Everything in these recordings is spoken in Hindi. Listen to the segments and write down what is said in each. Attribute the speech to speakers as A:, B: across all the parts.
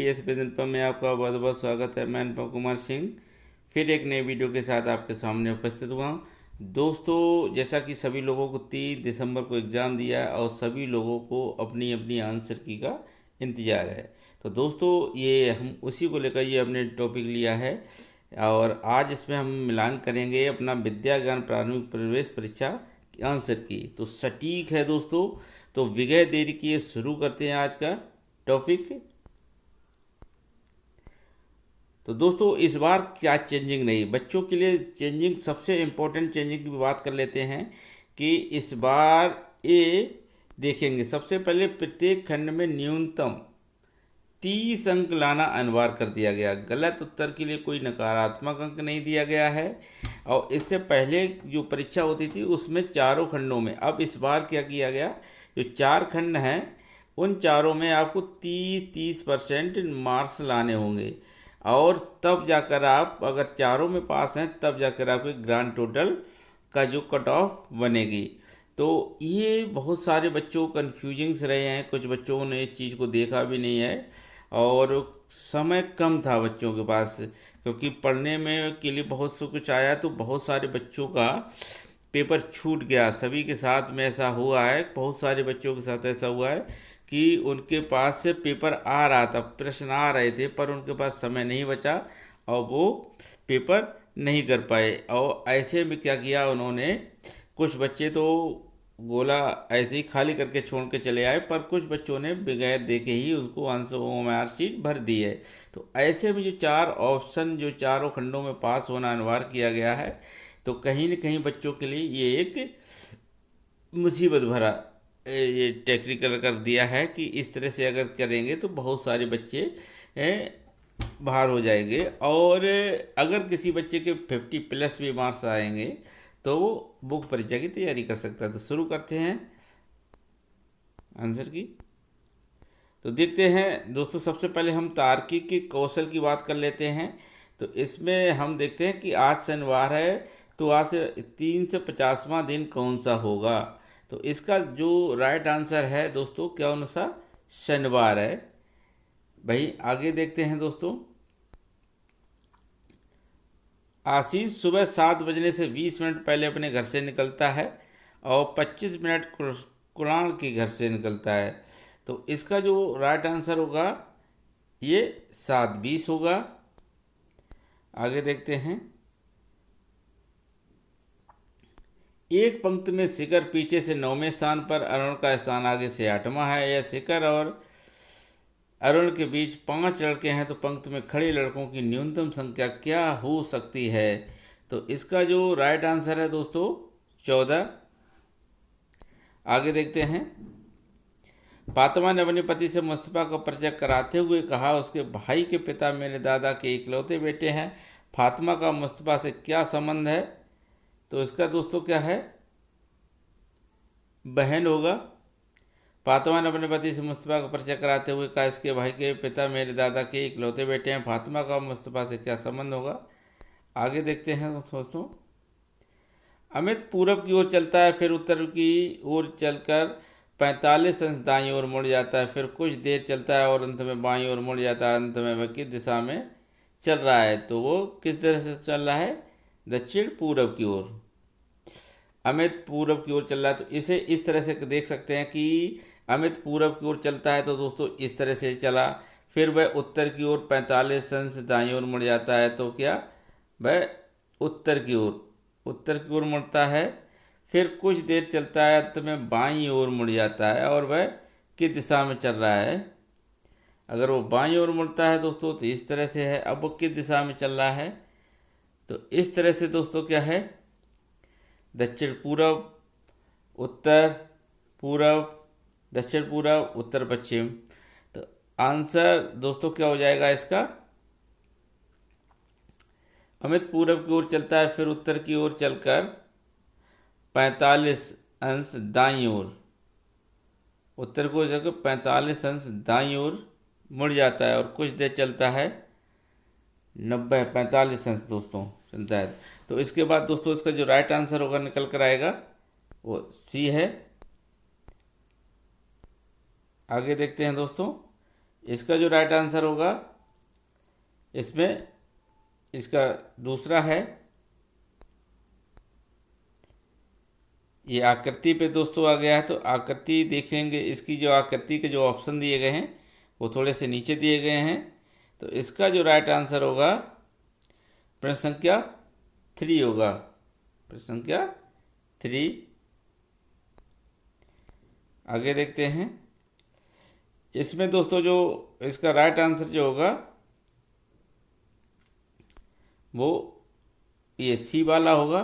A: पीटीएस विजन पर में आपका बहुत बहुत स्वागत है। मैं अनुपम कुमार सिंह फिर एक नई वीडियो के साथ आपके सामने उपस्थित हुआ हूँ। दोस्तों, जैसा कि सभी लोगों को 30 दिसंबर को एग्ज़ाम दिया है और सभी लोगों को अपनी अपनी आंसर की का इंतज़ार है। तो दोस्तों, ये हम उसी को लेकर ये हमने टॉपिक लिया है और आज इसमें हम मिलान करेंगे अपना विद्या ज्ञान प्रारंभिक प्रवेश परीक्षा की आंसर की। तो सटीक है दोस्तों, तो बगैर देरी किए शुरू करते हैं आज का टॉपिक। तो दोस्तों, इस बार क्या चेंजिंग नहीं, बच्चों के लिए चेंजिंग, सबसे इम्पोर्टेंट चेंजिंग की बात कर लेते हैं कि इस बार ये देखेंगे। सबसे पहले प्रत्येक खंड में न्यूनतम 30 अंक लाना अनिवार्य कर दिया गया। गलत उत्तर के लिए कोई नकारात्मक अंक नहीं दिया गया है। और इससे पहले जो परीक्षा होती थी उसमें चारों खंडों में, अब इस बार क्या किया गया, जो 4 खंड हैं उन चारों में आपको 30% मार्क्स लाने होंगे और तब जाकर आप, अगर चारों में पास हैं, तब जाकर आपके ग्रांड टोटल का जो कट ऑफ बनेगी। तो ये बहुत सारे बच्चों कन्फ्यूजिंग्स रहे हैं, कुछ बच्चों ने इस चीज़ को देखा भी नहीं है और समय कम था बच्चों के पास, क्योंकि पढ़ने में के लिए बहुत सा कुछ आया, तो बहुत सारे बच्चों का पेपर छूट गया। सभी के साथ में ऐसा हुआ है, बहुत सारे बच्चों के साथ ऐसा हुआ है कि उनके पास से पेपर आ रहा था, प्रश्न आ रहे थे, पर उनके पास समय नहीं बचा और वो पेपर नहीं कर पाए। और ऐसे में क्या किया उन्होंने, कुछ बच्चे तो गोला ऐसे ही खाली करके छोड़ के चले आए, पर कुछ बच्चों ने बगैर देखे ही उसको आंसर मार्कशीट भर दी है। तो ऐसे में जो 4 ऑप्शन, जो चारों खंडों में पास होना अनिवार्य किया गया है, तो कहीं न कहीं बच्चों के लिए ये एक मुसीबत भरा ये टेक्निकल कर दिया है कि इस तरह से अगर करेंगे तो बहुत सारे बच्चे बाहर हो जाएंगे। और अगर किसी बच्चे के 50+ भी मार्क्स आएंगे तो वो बुक परीक्षा की तैयारी कर सकता है। तो शुरू करते हैं आंसर की। तो देखते हैं दोस्तों, सबसे पहले हम तार्किक के कौशल की बात कर लेते हैं। तो इसमें हम देखते हैं कि आज शनिवार है, तो आज से 350वां दिन कौन सा होगा। तो इसका जो राइट आंसर है दोस्तों, कौन सा, शनिवार है भाई। आगे देखते हैं दोस्तों, आशीष सुबह 7 बजने से 20 मिनट पहले अपने घर से निकलता है और 25 मिनट कुणाल के घर से निकलता है। तो इसका जो राइट आंसर होगा ये 7:20 होगा। आगे देखते हैं, एक पंक्ति में शिखर पीछे से 9वें स्थान पर, अरुण का स्थान आगे से 8वां है। यह शिखर और अरुण के बीच 5 लड़के हैं, तो पंक्ति में खड़े लड़कों की न्यूनतम संख्या क्या हो सकती है। तो इसका जो राइट आंसर है दोस्तों 14। आगे देखते हैं, फातिमा ने अपने पति से मुस्तफ़ा का परिचय कराते हुए कहा, उसके भाई के पिता मेरे दादा के इकलौते बेटे हैं। फातिमा का मुस्तफ़ा से क्या संबंध है। तो इसका दोस्तों क्या है, बहन होगा। फातिमा ने अपने पति से मुस्तफ़ा का परिचय कराते हुए कहा, इसके भाई के पिता मेरे दादा के इकलौते बेटे हैं। फातिमा का मुस्तफ़ा से क्या संबंध होगा। आगे देखते हैं दोस्तों, अमित पूरब की ओर चलता है, फिर उत्तर की ओर चलकर 45 अंश दाईं ओर मुड़ जाता है, फिर कुछ देर चलता है और अंत में बाईं ओर मुड़ जाता है। अंत में वह किस दिशा में चल रहा है। तो वो किस तरह से चल रहा है, दक्षिण पूरब की ओर। अमित पूरब की ओर चल रहा है, तो इसे इस तरह से देख सकते हैं कि अमित पूरब की ओर चलता है, तो दोस्तों इस तरह से चला, फिर वह उत्तर की ओर 45 अंश दाईं ओर मुड़ जाता है। तो क्या, वह उत्तर की ओर मुड़ता है, फिर कुछ देर चलता है, अंत में बाईं ओर मुड़ जाता है। और वह किस दिशा में चल रहा है, अगर वो बाईं ओर मुड़ता है दोस्तों तो इस तरह से है। अब वो किस दिशा में चल रहा है, तो इस तरह से दोस्तों क्या है, दक्षिण पूरब, उत्तर पूरब, दक्षिण पूरब, उत्तर पश्चिम। तो आंसर दोस्तों क्या हो जाएगा इसका, अमित पूरब की ओर चलता है, फिर उत्तर की ओर चलकर 45 अंश दाईं ओर, उत्तर को जगह 45 अंश दाईं ओर मुड़ जाता है और कुछ देर चलता है, 45 अंश दोस्तों चलता है। तो इसके बाद दोस्तों इसका जो राइट आंसर होगा निकल कर आएगा वो सी है। आगे देखते हैं दोस्तों, इसका जो राइट आंसर होगा इसमें, इसका दूसरा है, ये आकृति पे दोस्तों आ गया है। तो आकृति देखेंगे, इसकी जो आकृति के जो ऑप्शन दिए गए हैं वो थोड़े से नीचे दिए गए हैं। तो इसका जो राइट आंसर होगा प्रश्न संख्या 3 होगा, प्रश्न संख्या 3। आगे देखते हैं, इसमें दोस्तों जो इसका राइट आंसर जो होगा वो ये सी वाला होगा।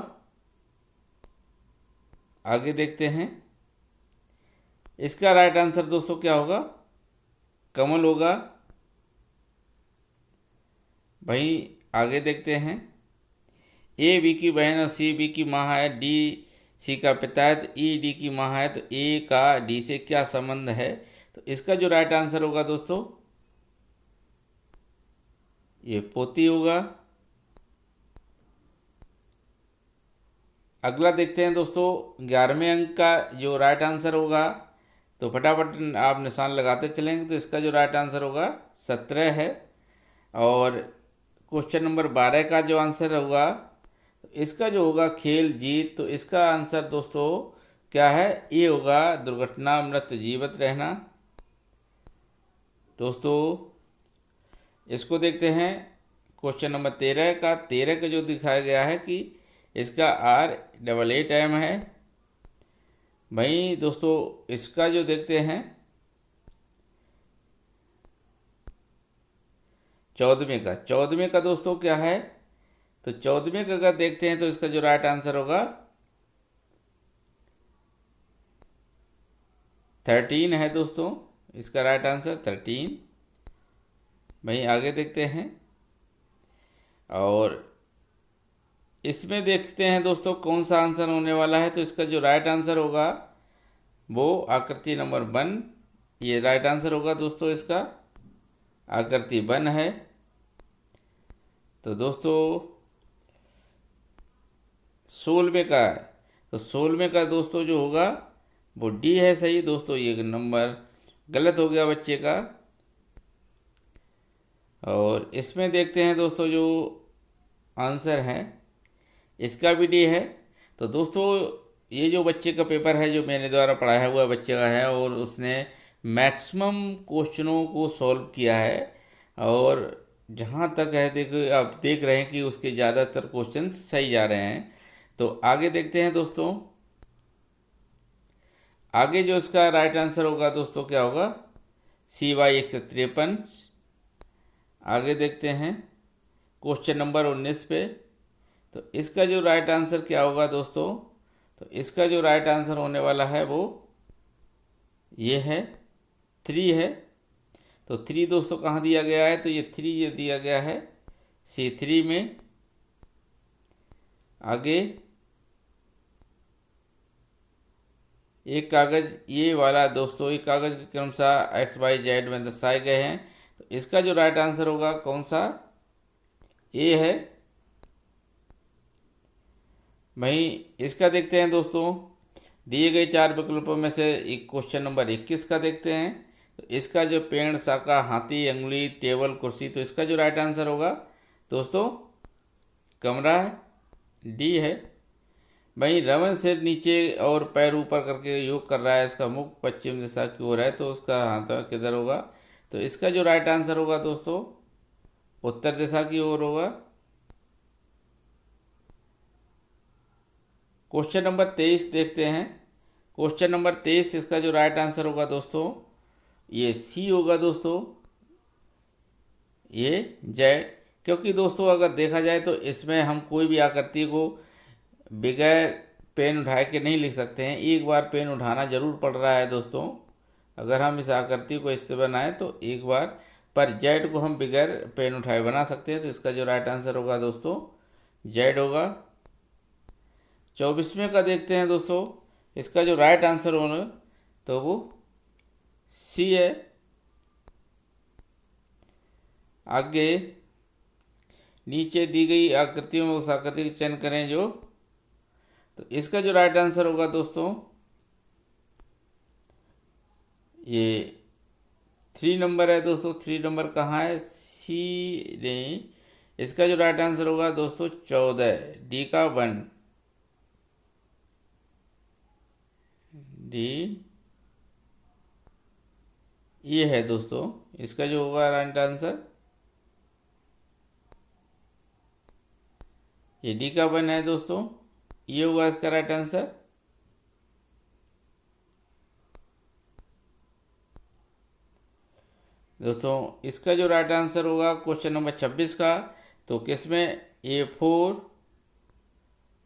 A: आगे देखते हैं, इसका राइट आंसर दोस्तों क्या होगा, कमल होगा। भाई आगे देखते हैं, ए बी की बहन और सी बी की माँ है, डी सी का पिता है, तो ई डी की माँ है, तो ए का डी से क्या संबंध है। तो इसका जो राइट आंसर होगा दोस्तों ये पोती होगा। अगला देखते हैं दोस्तों, 11वें अंक का जो राइट आंसर होगा, तो फटाफट आप निशान लगाते चलेंगे। तो इसका जो राइट आंसर होगा 17 है। और क्वेश्चन नंबर 12 का जो आंसर होगा, इसका जो होगा खेल जीत, तो इसका आंसर दोस्तों क्या है, ये होगा दुर्घटना मृत जीवित रहना। दोस्तों इसको देखते हैं, क्वेश्चन नंबर 13 का जो दिखाया गया है कि इसका R88M है। भाई दोस्तों इसका जो देखते हैं 14वें का दोस्तों क्या है, तो 14वें का अगर देखते हैं तो इसका जो राइट आंसर होगा 13 है दोस्तों, इसका राइट आंसर 13। भाई आगे देखते हैं, और इसमें देखते हैं दोस्तों कौन सा आंसर होने वाला है। तो इसका जो राइट आंसर होगा वो आकृति नंबर 1, ये राइट आंसर होगा दोस्तों, इसका आकृति 1 है। तो दोस्तों 16वें का है, तो 16वें का दोस्तों जो होगा वो डी है सही। दोस्तों ये नंबर गलत हो गया बच्चे का। और इसमें देखते हैं दोस्तों जो आंसर है इसका भी डी है। तो दोस्तों ये जो बच्चे का पेपर है जो मेरे द्वारा पढ़ाया हुआ बच्चे का है, और उसने मैक्सिमम क्वेश्चनों को सॉल्व किया है। और जहाँ तक है देखो, आप देख रहे हैं कि उसके ज़्यादातर क्वेश्चन सही जा रहे हैं। तो आगे देखते हैं दोस्तों, आगे जो इसका राइट आंसर होगा दोस्तों क्या होगा, CY 153। आगे देखते हैं क्वेश्चन नंबर 19 पे, तो इसका जो राइट आंसर क्या होगा दोस्तों, तो इसका जो राइट आंसर होने वाला है वो ये है 3 है। तो 3 दोस्तों कहाँ दिया गया है, तो ये 3 ये दिया गया है C3 में। आगे एक कागज़ ये वाला दोस्तों, एक कागज़ के क्रमशः XYZ में दर्शाए गए हैं। तो इसका जो राइट आंसर होगा कौन सा, ए है। वहीं इसका देखते हैं दोस्तों, दिए गए 4 विकल्पों में से एक क्वेश्चन नंबर 21 का देखते हैं। तो इसका जो पेड़, शाखा, हाथी, अंगुली, टेबल, कुर्सी, तो इसका जो राइट आंसर होगा दोस्तों कमरा है, डी है। वहीं रमन सिर नीचे और पैर ऊपर करके योग कर रहा है, इसका मुख पश्चिम दिशा की ओर है, तो उसका हाथ किधर होगा। तो इसका जो राइट आंसर होगा दोस्तों उत्तर दिशा की ओर होगा। क्वेश्चन नंबर 23 देखते हैं। क्वेश्चन नंबर 23 इसका जो राइट आंसर होगा दोस्तों ये सी होगा दोस्तों, ये जेड। क्योंकि दोस्तों अगर देखा जाए तो इसमें हम कोई भी आकृति को बगैर पेन उठाए के नहीं लिख सकते हैं, एक बार पेन उठाना जरूर पड़ रहा है दोस्तों। अगर हम इस आकृति को इससे बनाएं तो एक बार, पर जेड को हम बगैर पेन उठाए बना सकते हैं। तो इसका जो राइट आंसर होगा दोस्तों जेड होगा। 24वें का देखते हैं दोस्तों, इसका जो राइट आंसर होगा तो वो सी है। आगे नीचे दी गई आकृतियों में उस आकृति का चयन करें जो, तो इसका जो राइट आंसर होगा दोस्तों ये 3 नंबर है दोस्तों, 3 नंबर कहाँ है? सी नहीं, इसका जो राइट आंसर होगा दोस्तों 14, डी का 1, डी ये है दोस्तों इसका जो होगा राइट आंसर, ये डी का 1 है दोस्तों, ये होगा इसका राइट आंसर। दोस्तों इसका जो राइट आंसर होगा क्वेश्चन नंबर 26 का, तो किसमें? A4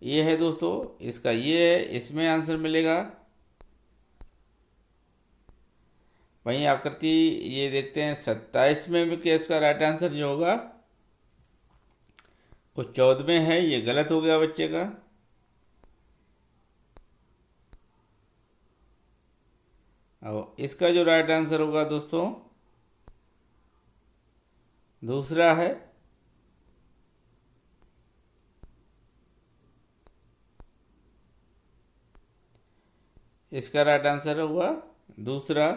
A: ये है दोस्तों, इसका ये है, इसमें आंसर मिलेगा। वहीं आकृति ये देखते हैं 27 में भी, कि इसका राइट आंसर जो होगा वो 14 में है, ये गलत हो गया बच्चे का। और इसका जो राइट आंसर होगा दोस्तों दूसरा है, इसका राइट आंसर होगा दूसरा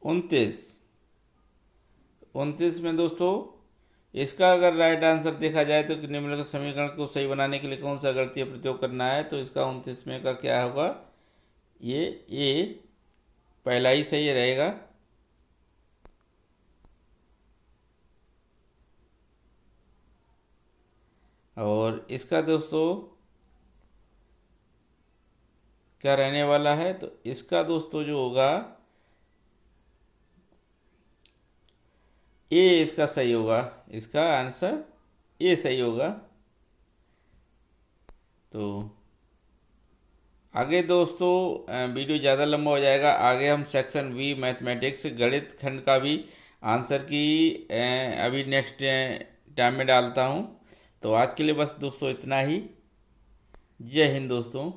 A: 29। 29 में दोस्तों इसका अगर राइट आंसर देखा जाए तो निम्नलिखित समीकरण को सही बनाने के लिए कौन सा गणितीय प्रयोग करना है, तो इसका 29 में का क्या होगा? ये ए पहला ही सही रहेगा। और इसका दोस्तों क्या रहने वाला है? तो इसका दोस्तों जो होगा ए इसका सही होगा, इसका आंसर ए सही होगा। तो आगे दोस्तों वीडियो ज़्यादा लंबा हो जाएगा, आगे हम सेक्शन बी मैथमेटिक्स गणित खंड का भी आंसर की अभी नेक्स्ट टाइम में डालता हूँ। तो आज के लिए बस दोस्तों इतना ही। जय हिंद दोस्तों।